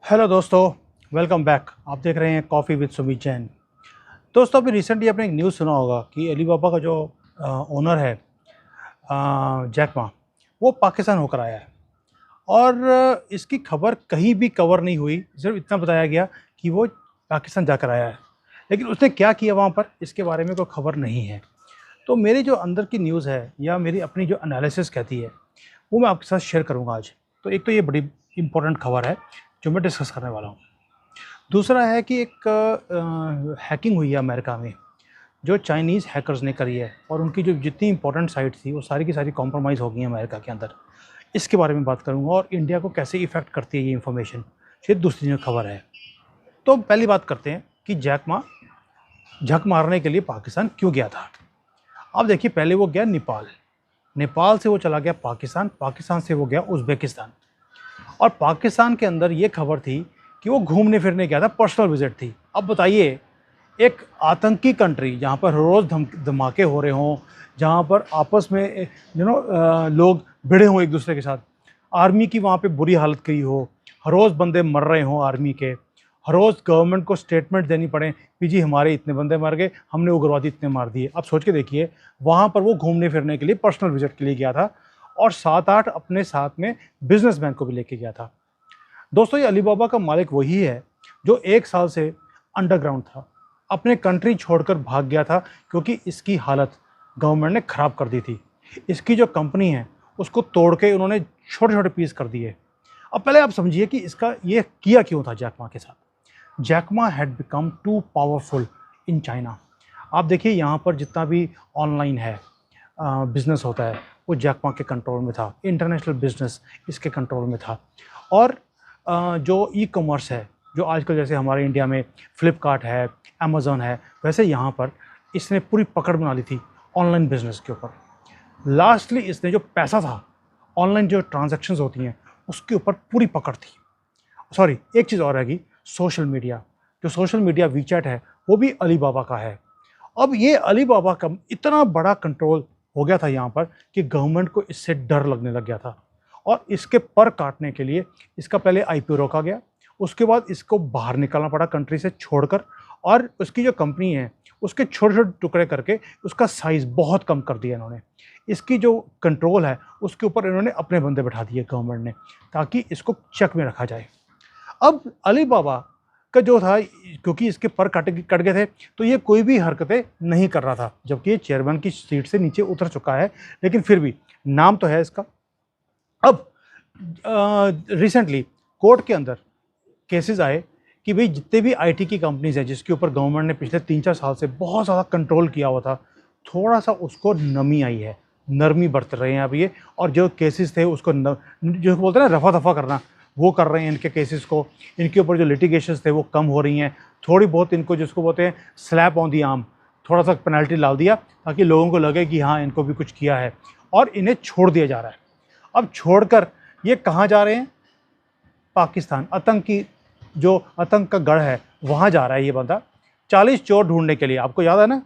Hello दोस्तों, welcome back. आप देख रहे हैं कॉफ़ी विद सुमित जैन। दोस्तों, अभी रिसेंटली आपने एक न्यूज़ सुना होगा कि अलीबाबा का जो ओनर है जैक मा, वो पाकिस्तान होकर आया है। और इसकी खबर कहीं भी कवर नहीं हुई, सिर्फ इतना बताया गया कि वो पाकिस्तान जाकर आया है। लेकिन उसने क्या किया वहाँ पर, इसके बारे में कोई खबर नहीं है। तो मेरी जो अंदर की न्यूज़ है या मेरी अपनी जो एनालिसिस कहती है, वो मैं आपके साथ शेयर करूँगा आज। तो एक तो ये बड़ी इंपॉर्टेंट खबर है जो मैं डिस्कस करने वाला हूँ। दूसरा है कि एक हैकिंग हुई है अमेरिका में, जो चाइनीज़ हैकर्स ने करी है, और उनकी जो जितनी इंपॉर्टेंट साइट थी वो सारी की सारी कॉम्प्रोमाइज़ हो गई हैं अमेरिका के अंदर। इसके बारे में बात करूँगा और इंडिया को कैसे इफ़ेक्ट करती है ये इन्फॉर्मेशन। ये दूसरी जो खबर है। तो पहली बात करते हैं कि जैक मा झक मारने के लिए पाकिस्तान क्यों गया था। अब देखिए, पहले वो गया नेपाल, नेपाल से वो चला गया पाकिस्तान, पाकिस्तान से वो गया उज़्बेकिस्तान। और पाकिस्तान के अंदर ये खबर थी कि वो घूमने फिरने गया था, पर्सनल विजिट थी। अब बताइए, एक आतंकी कंट्री जहाँ पर रोज़ धमाके हो रहे हों, जहाँ पर आपस में लोग भिड़े हों एक दूसरे के साथ, आर्मी की वहाँ पे बुरी हालत करी हो, हर रोज़ बंदे मर रहे हों आर्मी के, हर रोज़ गवर्नमेंट को स्टेटमेंट देनी पड़े कि जी हमारे इतने बंदे मर गए, हमने उग्रवादी इतने मार दिए। अब सोच के देखिए, वहाँ पर वो घूमने फिरने के लिए पर्सनल विजिट के लिए गया था, और 7-8 अपने साथ में बिजनेसमैन को भी लेके गया था। दोस्तों, ये अलीबाबा का मालिक वही है जो 1 साल से अंडरग्राउंड था, अपने कंट्री छोड़कर भाग गया था क्योंकि इसकी हालत गवर्नमेंट ने ख़राब कर दी थी। इसकी जो कंपनी है उसको तोड़ के उन्होंने छोटे छोटे पीस कर दिए। अब पहले आप समझिए कि इसका ये किया क्यों था जैक मा के साथ। Jack Ma had become too powerful in China. आप देखिए, यहाँ पर जितना भी ऑनलाइन है बिजनेस होता है, वो जैक मा के कंट्रोल में था। इंटरनेशनल बिजनेस इसके कंट्रोल में था। और जो ई कॉमर्स है, जो आजकल जैसे हमारे इंडिया में फ्लिपकार्ट है, अमेज़न है, वैसे यहाँ पर इसने पूरी पकड़ बना ली थी ऑनलाइन बिजनेस के ऊपर। लास्टली इसने जो पैसा था, ऑनलाइन जो ट्रांजैक्शंस होती हैं, उसके ऊपर पूरी पकड़ थी। सॉरी, एक चीज़ और रहेगी, सोशल मीडिया। जो सोशल मीडिया वीचैट है, वो भी अलीबाबा का है। अब ये अलीबाबा का इतना बड़ा कंट्रोल हो गया था यहाँ पर कि गवर्नमेंट को इससे डर लगने लग गया था। और इसके पर काटने के लिए इसका पहले आईपीओ रोका गया, उसके बाद इसको बाहर निकालना पड़ा कंट्री से छोड़कर, और उसकी जो कंपनी है उसके छोटे छोटे टुकड़े करके उसका साइज़ बहुत कम कर दिया इन्होंने। इसकी जो कंट्रोल है उसके ऊपर इन्होंने अपने बंदे बैठा दिए गवर्नमेंट ने, ताकि इसको चेक में रखा जाए। अब अलीबाबा का जो था, क्योंकि इसके पर कट गए थे, तो ये कोई भी हरकतें नहीं कर रहा था, जबकि ये चेयरमैन की सीट से नीचे उतर चुका है, लेकिन फिर भी नाम तो है इसका। अब रिसेंटली कोर्ट के अंदर केसेस आए कि भाई जितने भी आईटी की कंपनीज हैं जिसके ऊपर गवर्नमेंट ने पिछले 3-4 साल से बहुत ज़्यादा कंट्रोल किया हुआ था, थोड़ा सा उसको नमी आई है, नरमी बरत रहे हैं अब ये। और जो केसेस थे उसको जो बोलते हैं ना, रफा दफा करना, वो कर रहे हैं इनके केसेस को। इनके ऊपर जो लिटिगेशंस थे वो कम हो रही हैं। थोड़ी बहुत इनको जिसको बोलते हैं स्लैप ऑन दी आर्म, थोड़ा सा पेनल्टी डाल दिया ताकि लोगों को लगे कि हाँ, इनको भी कुछ किया है, और इन्हें छोड़ दिया जा रहा है। अब छोड़कर ये कहाँ जा रहे हैं? पाकिस्तान, आतंकी जो आतंक का गढ़ है वहाँ जा रहा है ये बंदा, 40 चोर ढूंढने के लिए। आपको याद है ना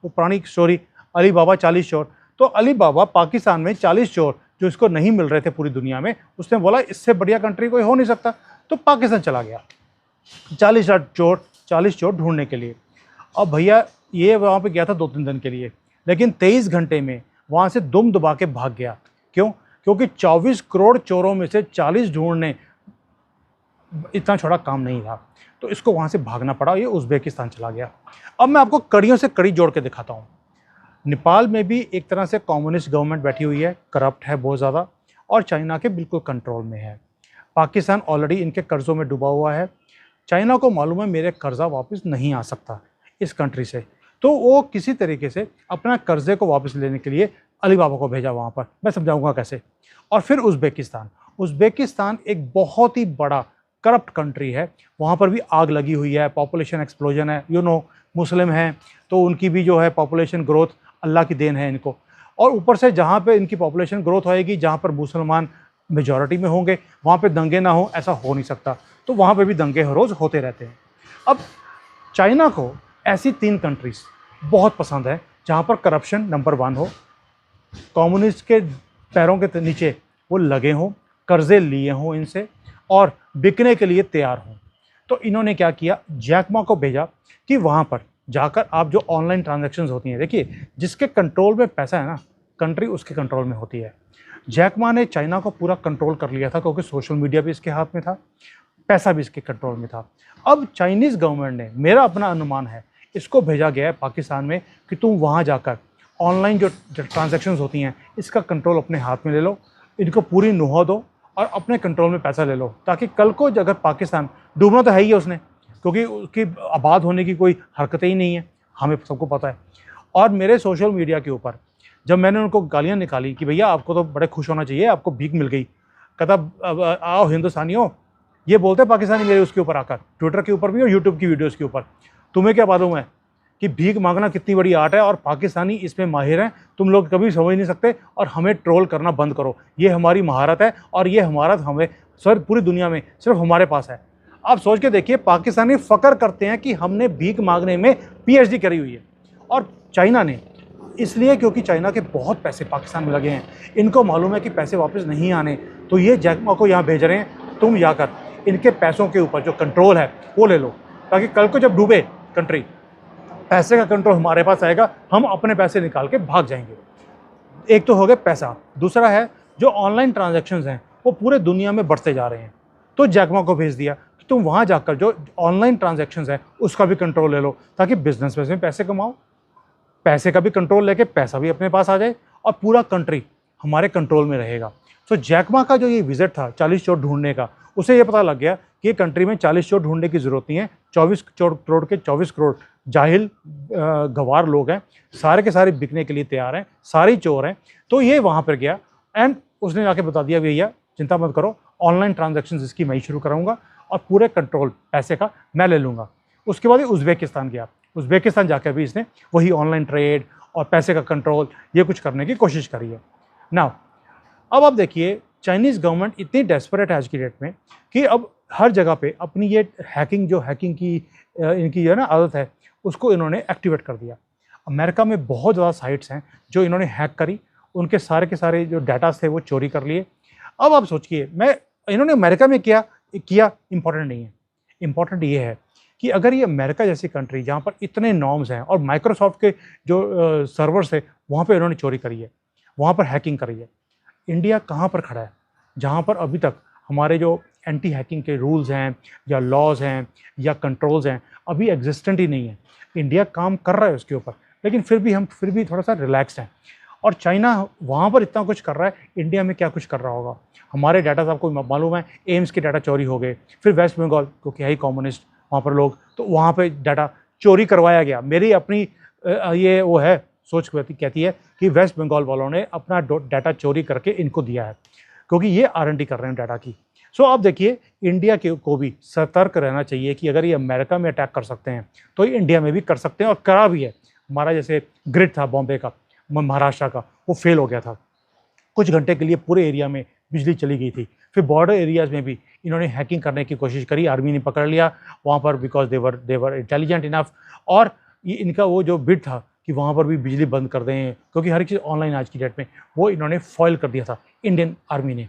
वो पुरानी स्टोरी, अली बाबा 40 चोर। तो अली बाबा पाकिस्तान में 40 चोर जो इसको नहीं मिल रहे थे पूरी दुनिया में, उसने बोला इससे बढ़िया कंट्री कोई हो नहीं सकता, तो पाकिस्तान चला गया 40 चोर ढूंढने के लिए। अब भैया ये वहाँ पे गया था 2-3 दिन के लिए, लेकिन 23 घंटे में वहाँ से दुम दबा के भाग गया। क्यों? क्योंकि 24 करोड़ चोरों में से 40 ढूंढने इतना छोटा काम नहीं था, तो इसको वहाँ से भागना पड़ा, ये उज़्बेकिस्तान चला गया। अब मैं आपको कड़ियों से कड़ी जोड़ के दिखाता हूँ। नेपाल में भी एक तरह से कम्युनिस्ट गवर्नमेंट बैठी हुई है, करप्ट है बहुत ज़्यादा, और चाइना के बिल्कुल कंट्रोल में है। पाकिस्तान ऑलरेडी इनके कर्ज़ों में डूबा हुआ है। चाइना को मालूम है मेरे कर्ज़ा वापस नहीं आ सकता इस कंट्री से, तो वो किसी तरीके से अपना कर्ज़े को वापस लेने के लिए अलीबाबा को भेजा वहाँ पर। मैं समझाऊंगा कैसे। और फिर उज़्बेकिस्तान, उज़्बेकिस्तान एक बहुत ही बड़ा करप्ट कंट्री है। वहाँ पर भी आग लगी हुई है, पॉपुलेशन एक्सप्लोजन है, मुस्लिम हैं तो उनकी भी जो है पॉपुलेशन ग्रोथ अल्लाह की देन है इनको। और ऊपर से जहाँ पे इनकी पॉपुलेशन ग्रोथ होएगी, जहाँ पर मुसलमान मेजॉरिटी में होंगे, वहाँ पे दंगे ना हो, ऐसा हो नहीं सकता। तो वहाँ पे भी दंगे हर रोज़ होते रहते हैं। अब चाइना को ऐसी 3 कंट्रीज़ बहुत पसंद है जहाँ पर करप्शन नंबर 1 हो, कम्युनिस्ट के पैरों के नीचे वो लगे हों, कर्ज़े लिए हों इनसे, और बिकने के लिए तैयार हों। तो इन्होंने क्या किया, जैक मा को भेजा कि वहाँ पर जाकर आप जो ऑनलाइन ट्रांजैक्शंस होती हैं, देखिए जिसके कंट्रोल में पैसा है ना, कंट्री उसके कंट्रोल में होती है। जैक मा ने चाइना को पूरा कंट्रोल कर लिया था क्योंकि सोशल मीडिया भी इसके हाथ में था, पैसा भी इसके कंट्रोल में था। अब चाइनीज़ गवर्नमेंट ने, मेरा अपना अनुमान है, इसको भेजा गया है पाकिस्तान में कि तुम वहाँ जाकर ऑनलाइन जो ट्रांजैक्शंस होती हैं इसका कंट्रोल अपने हाथ में ले लो, इनको पूरी नुहा दो और अपने कंट्रोल में पैसा ले लो, ताकि कल को अगर पाकिस्तान, डूबना तो है ही है उसने, क्योंकि उसकी आबाद होने की कोई हरकतें ही नहीं है, हमें सबको पता है। और मेरे सोशल मीडिया के ऊपर जब मैंने उनको गालियाँ निकाली कि भैया आपको तो बड़े खुश होना चाहिए, आपको भीख मिल गई, कहता आओ हिंदुस्तानियों, ये बोलते हैं पाकिस्तानी मेरे उसके ऊपर आकर, ट्विटर के ऊपर भी और यूट्यूब की वीडियोज़ के ऊपर, तुम्हें क्या मालूम है कि भीख मांगना कितनी बड़ी आर्ट है और पाकिस्तानी इसमें माहिर हैं, तुम लोग कभी समझ नहीं सकते और हमें ट्रोल करना बंद करो, ये हमारी महारत है और ये महारत हमें सर पूरी दुनिया में सिर्फ हमारे पास है। आप सोच के देखिए, पाकिस्तानी फ़ख्र करते हैं कि हमने भीख मांगने में पीएचडी करी हुई है, और चाइना ने इसलिए क्योंकि चाइना के बहुत पैसे पाकिस्तान में लगे हैं, इनको मालूम है कि पैसे वापस नहीं आने, तो ये जैक मा को यहाँ भेज रहे हैं, तुम जाकर इनके पैसों के ऊपर जो कंट्रोल है वो ले लो, ताकि कल को जब डूबे कंट्री, पैसे का कंट्रोल हमारे पास आएगा, हम अपने पैसे निकाल के भाग जाएंगे। एक तो हो गया पैसा, दूसरा है जो ऑनलाइन ट्रांजैक्शंस हैं वो पूरे दुनिया में बढ़ते जा रहे हैं, तो जैक मा को भेज दिया कि तुम वहाँ जाकर जो ऑनलाइन ट्रांजैक्शंस हैं उसका भी कंट्रोल ले लो, ताकि बिजनेस में पैसे कमाओ, पैसे का भी कंट्रोल लेके पैसा भी अपने पास आ जाए और पूरा कंट्री हमारे कंट्रोल में रहेगा। तो जैक मा का जो ये विजिट था 40 चोर ढूंढने का, उसे ये पता लग गया कि कंट्री में 40 चोर ढूंढने की ज़रूरत नहीं है, 24 करोड़ के 24 करोड़ जाहिल गवार लोग हैं, सारे के सारे बिकने के लिए तैयार हैं, सारे चोर हैं। तो ये वहाँ पर गया एंड उसने जाके बता दिया भैया चिंता मत करो, ऑनलाइन ट्रांजैक्शंस इसकी मैं ही शुरू कराऊंगा और पूरे कंट्रोल पैसे का मैं ले लूँगा। उसके बाद ये उज़्बेकिस्तान गया, उज़्बेकिस्तान जाकर भी इसने वही ऑनलाइन ट्रेड और पैसे का कंट्रोल ये कुछ करने की कोशिश करी है। नाउ अब आप देखिए, चाइनीज़ गवर्नमेंट इतनी डेस्परेट है आज की डेट में कि अब हर जगह पे अपनी ये हैकिंग की इनकी जो है ना आदत है, उसको इन्होंने एक्टिवेट कर दिया। अमेरिका में बहुत ज़्यादा साइट्स हैं जो इन्होंने हैक करी, उनके सारे के सारे जो डाटा थे वो चोरी कर लिए। अब आप सोचिए, इन्होंने अमेरिका में किया इम्पॉर्टेंट नहीं है, इम्पॉर्टेंट ये है कि अगर ये अमेरिका जैसी कंट्री जहाँ पर इतने नॉर्म्स हैं और माइक्रोसॉफ्ट के जो सर्वर्स थे वहाँ पर इन्होंने चोरी करी है, वहाँ पर हैकिंग करी है, इंडिया कहाँ पर खड़ा है जहाँ पर अभी तक हमारे जो एंटी हैकिंग के रूल्स हैं या लॉज हैं या कंट्रोल्स हैं अभी एग्जिस्टेंट ही नहीं है। इंडिया काम कर रहा है उसके ऊपर, लेकिन फिर भी थोड़ा सा रिलैक्स्ड हैं। और चाइना वहाँ पर इतना कुछ कर रहा है, इंडिया में क्या कुछ कर रहा होगा। हमारे डाटा आपको मालूम है, एम्स के डाटा चोरी हो गए, फिर वेस्ट बंगाल क्योंकि है ही कम्युनिस्ट वहाँ पर लोग, तो वहाँ पर डाटा चोरी करवाया गया। मेरी अपनी ये वो है सोच कहती है कि वेस्ट बंगाल वालों ने अपना डाटा चोरी करके इनको दिया है, क्योंकि ये R&D कर रहे हैं डाटा की। सो आप देखिए, इंडिया को भी सतर्क रहना चाहिए कि अगर ये अमेरिका में अटैक कर सकते हैं तो ये इंडिया में भी कर सकते हैं, और करा भी है। हमारा जैसे ग्रिड था बॉम्बे का, महाराष्ट्र का, वो फेल हो गया था, कुछ घंटे के लिए पूरे एरिया में बिजली चली गई थी। फिर बॉर्डर एरियाज़ में भी इन्होंने हैकिंग करने की कोशिश करी, आर्मी ने पकड़ लिया वहाँ पर, बिकॉज देवर इंटेलिजेंट इनफ। और ये इनका वो जो बिड था कि वहाँ पर भी बिजली बंद कर दें, क्योंकि हर चीज़ ऑनलाइन आज की डेट में, वो इन्होंने फॉइल कर दिया था इंडियन आर्मी ने।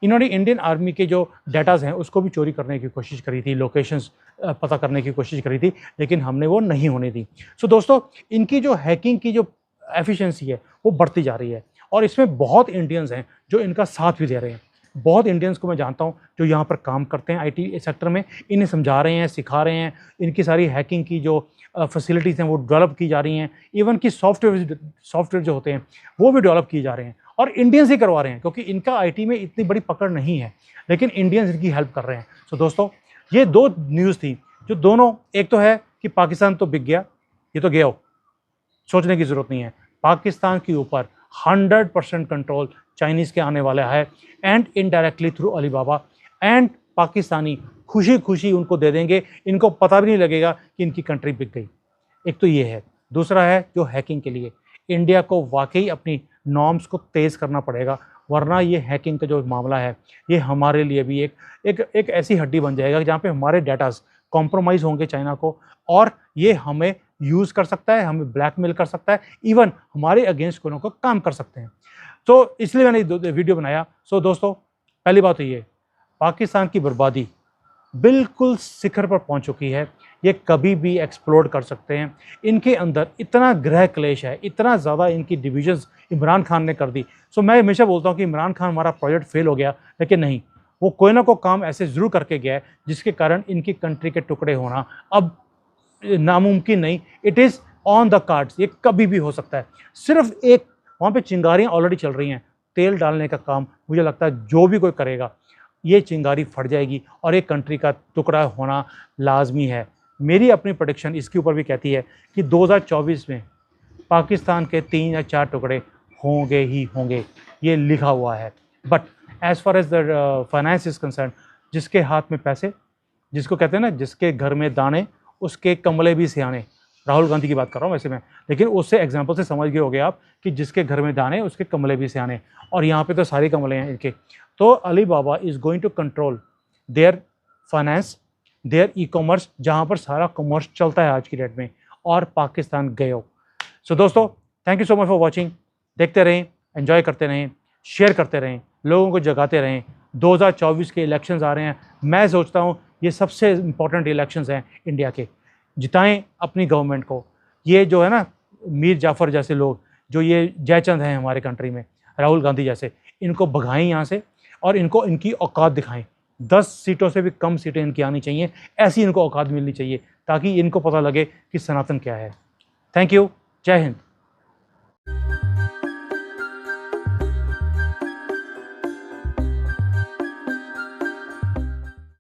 इन्होंने इंडियन आर्मी के जो डाटाज़ हैं उसको भी चोरी करने की कोशिश करी थी, लोकेशंस पता करने की कोशिश करी थी, लेकिन हमने वो नहीं होने दी। सो दोस्तों, इनकी जो हैकिंग की जो एफिशिएंसी है वो बढ़ती जा रही है, और इसमें बहुत इंडियंस हैं जो इनका साथ भी दे रहे हैं। बहुत इंडियंस को मैं जानता हूँ जो यहाँ पर काम करते हैं IT सेक्टर में, इन्हें समझा रहे हैं, सिखा रहे हैं, इनकी सारी हैकिंग की जो फैसिलिटीज़ हैं वो डेवलप की जा रही हैं, इवन कि सॉफ्टवेयर जो होते हैं वो भी डेवलप किए जा रहे हैं, और इंडियंस ही करवा रहे हैं, क्योंकि इनका IT में इतनी बड़ी पकड़ नहीं है, लेकिन इंडियंस इनकी हेल्प कर रहे हैं। सो दोस्तों, ये 2 न्यूज़ थी जो दोनों, एक तो है कि पाकिस्तान तो बिक गया, ये तो गया हो, सोचने की ज़रूरत नहीं है। पाकिस्तान के ऊपर 100% कंट्रोल चाइनीज़ के आने वाला है, and indirectly through Alibaba, and Pakistani खुशी खुशी उनको दे देंगे, इनको पता भी नहीं लगेगा कि इनकी कंट्री बिक गई। एक तो ये है। दूसरा है जो हैकिंग के लिए इंडिया को वाकई अपनी नॉर्म्स को तेज़ करना पड़ेगा, वरना ये हैकिंग का जो मामला है ये हमारे लिए भी एक ऐसी हड्डी बन जाएगा जहाँ पे हमारे डाटास कॉम्प्रोमाइज़ होंगे चाइना को, और ये हमें यूज़ कर सकता है, हमें ब्लैकमेल कर सकता है, इवन हमारे अगेंस्ट कोनो को काम कर सकते हैं। तो इसलिए मैंने वीडियो बनाया। सो दोस्तों, पहली बात तो ये, पाकिस्तान की बर्बादी बिल्कुल शिखर पर पहुंच चुकी है। ये कभी भी एक्सप्लोड कर सकते हैं। इनके अंदर इतना ग्रह क्लेश है, इतना ज़्यादा इनकी डिविजन्स इमरान खान ने कर दी। सो मैं हमेशा बोलता हूँ कि इमरान खान हमारा प्रोजेक्ट फेल हो गया, लेकिन नहीं, वो कोई ना कोई काम ऐसे ज़रूर करके गया है जिसके कारण इनकी कंट्री के टुकड़े होना अब नामुमकिन नहीं, it is on the cards. ये कभी भी हो सकता है। सिर्फ एक वहाँ पे चिंगारियाँ ऑलरेडी चल रही हैं, तेल डालने का काम मुझे लगता है जो भी कोई करेगा ये चिंगारी फट जाएगी और एक कंट्री का टुकड़ा होना लाजमी है। मेरी अपनी प्रेडिक्शन इसके ऊपर भी कहती है कि 2024 में पाकिस्तान के 3 या 4 टुकड़े होंगे ही होंगे, ये लिखा हुआ है। But as far as the finance is concerned, जिसके हाथ में पैसे, जिसको कहते हैं ना जिसके घर में दाने उसके कमले भी सियाने, राहुल गांधी की बात कर रहा हूँ वैसे मैं, लेकिन उससे एग्जाम्पल से समझ गए होगे आप कि जिसके घर में दाने उसके कमले भी सियाने, और यहाँ पे तो सारे कमले हैं इनके। तो Alibaba is going to control their finance, their e commerce, जहाँ पर सारा कॉमर्स चलता है आज की डेट में, और पाकिस्तान गयो। सो दोस्तों, thank you so much for watching. देखते रहें, एंजॉय करते रहें, शेयर करते रहें, लोगों को जगाते रहें। 2024 के इलेक्शंस आ रहे हैं। मैं सोचता हूँ ये सबसे इम्पोर्टेंट इलेक्शंस हैं इंडिया के। जिताएं अपनी गवर्नमेंट को। ये जो है ना मीर जाफ़र जैसे लोग, जो ये जयचंद हैं हमारे कंट्री में, राहुल गांधी जैसे, इनको भगाएं यहाँ से और इनको इनकी औकात दिखाएं। 10 सीटों से भी कम सीटें इनकी आनी चाहिए, ऐसी इनको औकात मिलनी चाहिए ताकि इनको पता लगे कि सनातन क्या है। Thank you. जय हिंद।